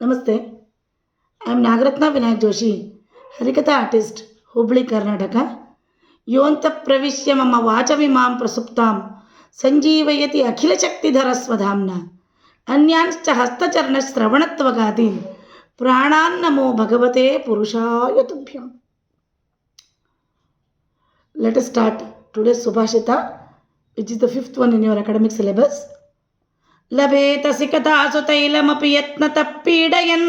Namaste. I am Nagarathna Vinayak Joshi, Harikatha artist, Hubli, Karnataka. Yonta pravishya mama vachavimam prasuptam sanjeevayati akhila shakti swadhamna अन्यांश्च हस्तचरण श्रवणत्वगादीन् प्राणान् नमो भगवते पुरुषाय तुभ्यम्. Let us start today's Subhashita, which is the fifth one in your academic syllabus. लभेत सिकतासु तैलमपि यत्नतः पीडयन्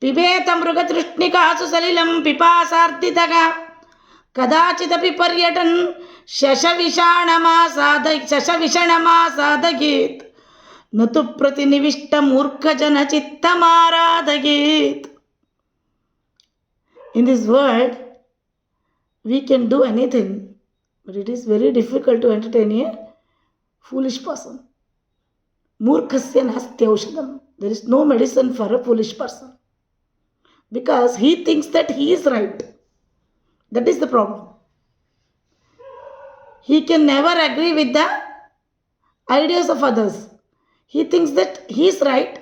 पिबेत मृगतृष्णिकासु सलिलं पिपासार्दितः कदाचिदपि पर्यटन् शशविषणमासादयेत् न तु प्रतिनिविष्टमूर्खजनचित्तमाराधयेत्. In this world, we can do anything, but it is very difficult to entertain a foolish person. Murkhasya nastyaushadam. There is no medicine for a foolish person. Because he thinks that he is right. That is the problem. He can never agree with the ideas of others. He thinks that he is right,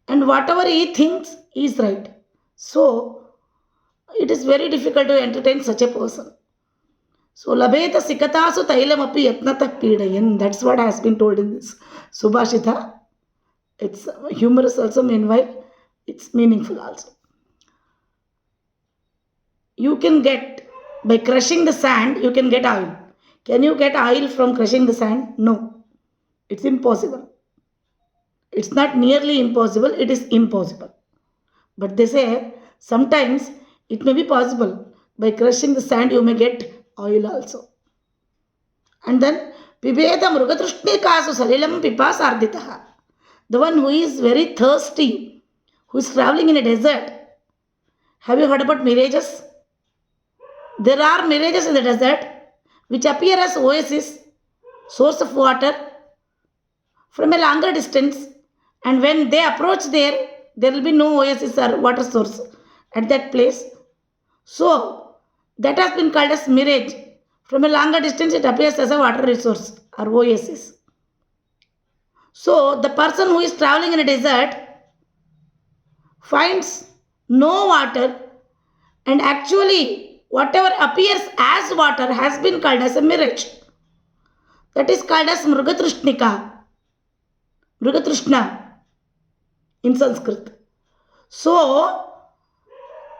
and whatever he thinks is right. So, it is very difficult to entertain such a person. So, labeta sikatasu tailamapi yatnatah pidayan. That's what has been told in this Subhashita. It's humorous also, meanwhile, it's meaningful also. You can get, by crushing the sand, you can get oil. Can you get oil from crushing the sand? No. It's impossible. It's not nearly impossible, it is impossible. But they say, sometimes it may be possible. By crushing the sand, you may get oil also. And then, pibeta mrugatrushnikāsu salilam pipāsārditaha. The one who is very thirsty, who is traveling in a desert. Have you heard about mirages? There are mirages in the desert which appear as oases, source of water from a longer distance, and when they approach there will be no oasis or water source at that place. So, that has been called as mirage. From a longer distance, it appears as a water resource or oasis. So, the person who is traveling in a desert finds no water, and actually, whatever appears as water has been called as a mirage. That is called as Mrugatrishna in Sanskrit. So,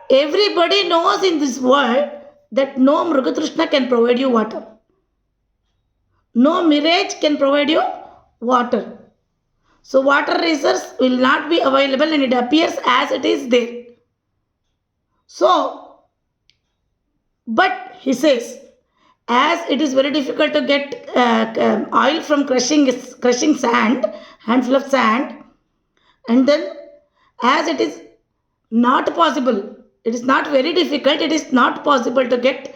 everybody knows in this world that no Mrugatrishna can provide you water. No mirage can provide you water. So, water resource will not be available and it appears as it is there. So, but he says, as it is very difficult to get oil from crushing sand, handful of sand, and then as it is not possible, it is not very difficult, it is not possible to get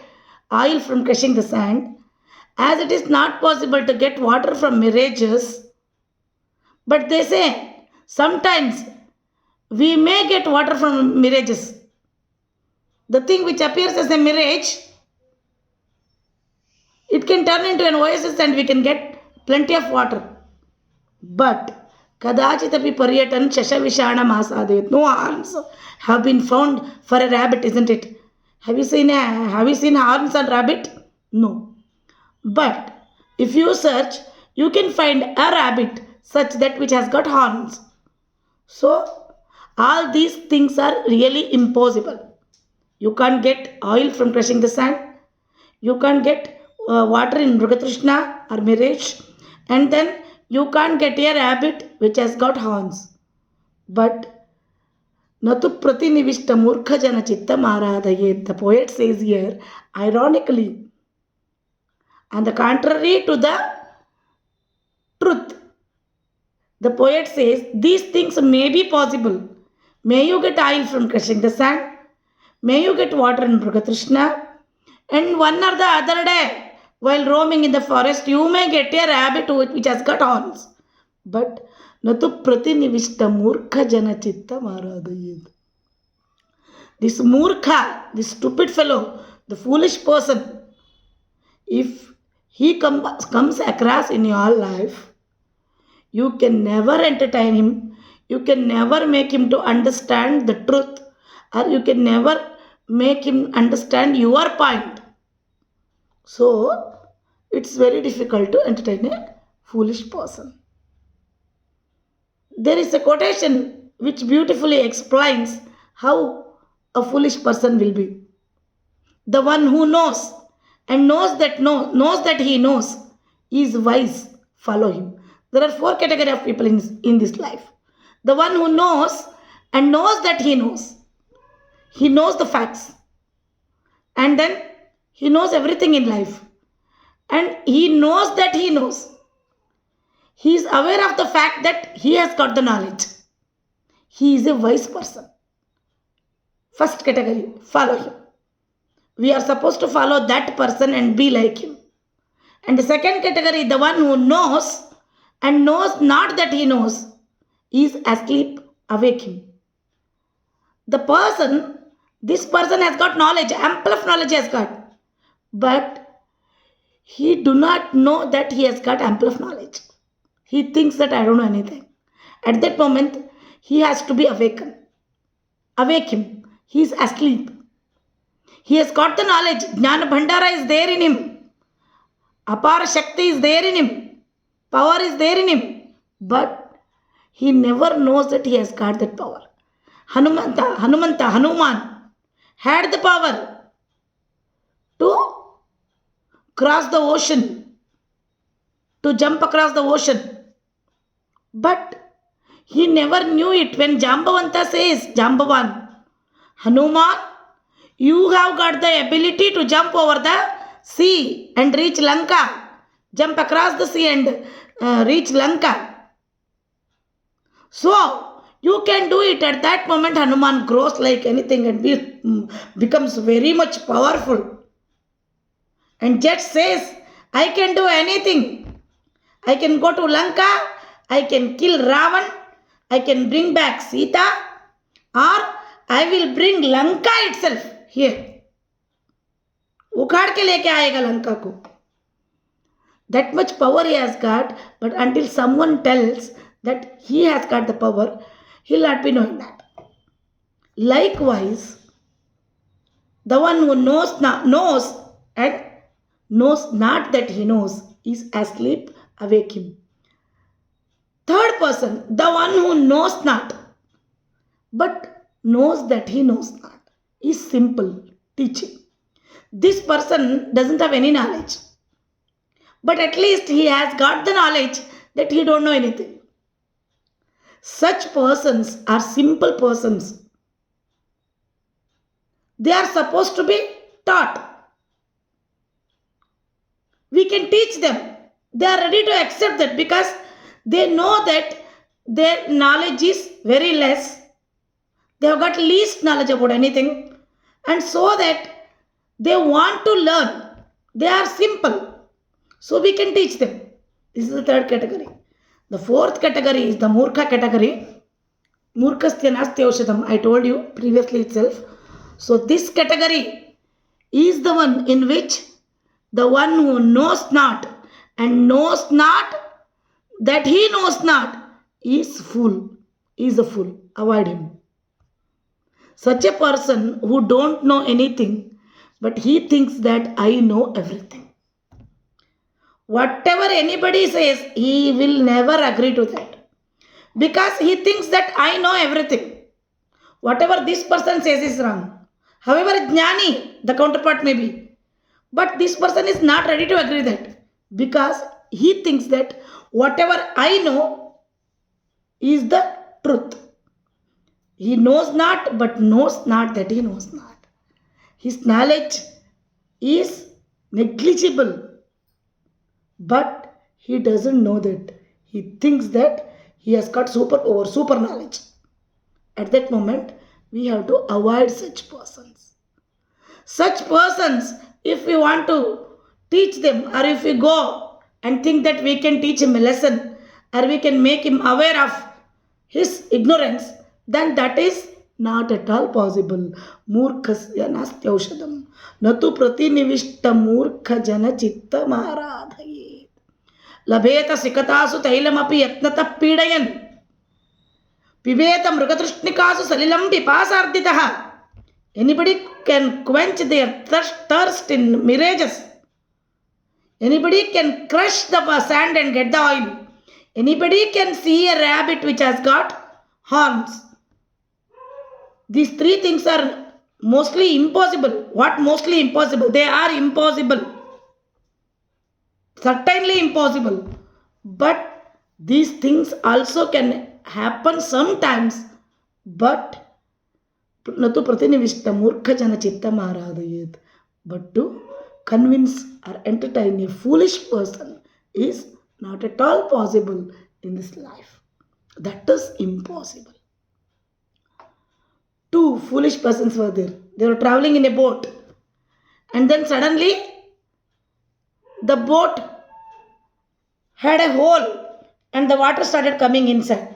oil from crushing the sand, as it is not possible to get water from mirages, but they say sometimes we may get water from mirages. The thing which appears as a mirage, it can turn into an oasis and we can get plenty of water. But kadachitapi paryatan shashavishana masadayat. No horns have been found for a rabbit, isn't it? Have you seen horns on rabbit? No. But if you search, you can find a rabbit such that which has got horns. So all these things are really impossible. You can't get oil from crushing the sand. You can't get water in Mrugatrishna or mirage. And then you can't get a rabbit which has got horns. But Natu pratinivishta murkha jana chitta maradayet. The poet says here, ironically, on the contrary to the truth, the poet says these things may be possible. May you get oil from crushing the sand. May you get water in Mrugatrishna, and one or the other day, while roaming in the forest, you may get a rabbit which has got horns. But natu pratinivishta murkha jana chitta maradayet. This murkha, this stupid fellow, the foolish person, if he comes across in your life, you can never entertain him. You can never make him to understand the truth, or you can never make him understand your point. So, it's very difficult to entertain a foolish person. There is a quotation which beautifully explains how a foolish person will be. The one who knows and knows that he knows is wise, follow him. There are four categories of people in this life. The one who knows and knows that he knows the facts, and then he knows everything in life, and he knows that he knows. He is aware of the fact that he has got the knowledge. He is a wise person. First category, follow him. We are supposed to follow that person and be like him. And the second category, the one who knows and knows not that he knows, is asleep, awake him. This person has got knowledge, ample of knowledge he has got, but he do not know that he has got ample of knowledge. He thinks that I don't know anything. At that moment, he has to be awakened. Awake him. He is asleep. He has got the knowledge. Jnana Bhandara is there in him. Apara Shakti is there in him. Power is there in him. But he never knows that he has got that power. Hanuman had the power to cross the ocean, to jump across the ocean. But he never knew it when Jambavanta says, Jambavan, Hanuman, you have got the ability to jump over the sea and reach Lanka. Jump across the sea and reach Lanka. So, you can do it. At that moment, Hanuman grows like anything and becomes very much powerful. And just says, I can do anything. I can go to Lanka. I can kill Ravan. I can bring back Sita. Or I will bring Lanka itself here. उखाड़ के लेके आएगा लंका को. That much power he has got, but until someone tells that he has got the power, he'll not be knowing that. Likewise, the one who knows and knows not that he knows is asleep, awake him. Third person, the one who knows not but knows that he knows not, is simple, teaching. This person doesn't have any knowledge, but at least he has got the knowledge that he don't know anything. Such persons are simple persons. They are supposed to be taught. We can teach them. They are ready to accept that because they know that their knowledge is very less. They have got least knowledge about anything, and so that they want to learn. They are simple. So we can teach them. This is the third category. The fourth category is the Murkha category. Murkhastya nasti aushadam. I told you previously itself. So this category is the one in which the one who knows not and knows not that he knows not is fool. Is a fool. Avoid him. Such a person who don't know anything, but he thinks that I know everything. Whatever anybody says, he will never agree to that. Because he thinks that I know everything. Whatever this person says is wrong. However, Jnani, the counterpart may be. But this person is not ready to agree that. Because he thinks that whatever I know is the truth. He knows not, but knows not that he knows not. His knowledge is negligible. But he doesn't know that. He thinks that he has got super knowledge. At that moment, we have to avoid such persons. Such persons, if we want to teach them, or if we go and think that we can teach him a lesson, or we can make him aware of his ignorance, then that is not at all possible. Murkhasya nastyaushadam. Natu pratinivishta murkha jana chitta maharadhaye. Labheta sikatasu tailamapi yatnata pidayan. Pibeta mrugatrushnikaasu salilam pipasarditaha. Anybody can quench their thirst in mirages. Anybody can crush the sand and get the oil. Anybody can see a rabbit which has got horns. These three things are mostly impossible. What mostly impossible? They are impossible. Certainly impossible. But these things also can happen sometimes. But natu pratinivishta murkha jana chittam aradayet. But to convince or entertain a foolish person is not at all possible in this life. That is impossible. Two foolish persons were there. They were traveling in a boat. And then suddenly the boat had a hole and the water started coming inside.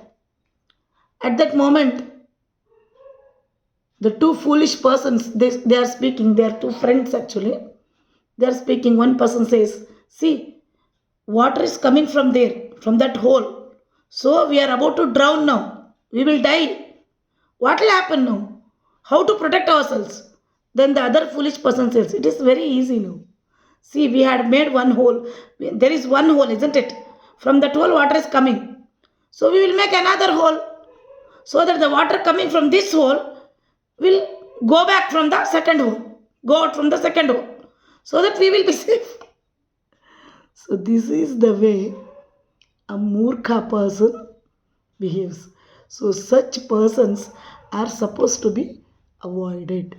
At that moment, the two foolish persons, they are speaking. They are two friends actually. They are speaking. One person says, see, water is coming from there, from that hole. So we are about to drown now. We will die. What will happen now? How to protect ourselves? Then the other foolish person says, it is very easy now. See, we had made one hole. There is one hole, isn't it? From that hole, water is coming. So we will make another hole so that the water coming from this hole will go back from the second hole. Go out from the second hole. So that we will be safe. So this is the way a murkha person behaves. So such persons are supposed to be avoided.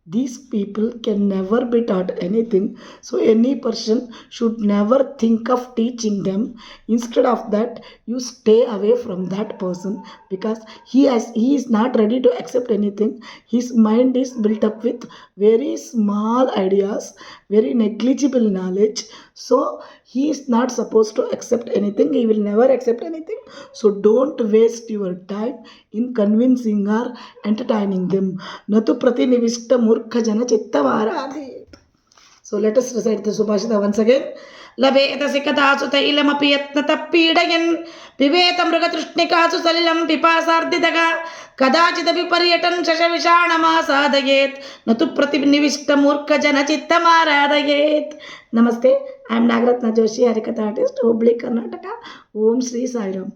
These people can never be taught anything. So any person should never think of teaching them. Instead of that, you stay away from that person because he is not ready to accept anything. His mind is built up with very small ideas, very negligible knowledge. So he is not supposed to accept anything. He will never accept anything. So don't waste your time in convincing or entertaining them. Natu pratinivishta murkha jana chittavaradhayet. So let us recite the Subhashita once again. Labetasi kathasu tailamapi yatnata pidayan pibetam mrugatrushnikaasu salilam pipasarditaga kadachitapi paryatan shashavishanamasadayet natu pratinivishta murkha jana chittamaradayet. Namaste. I am Nagarathna Joshi, Harikatha artist, Hubli, Karnataka. Om Shri Sai Ram.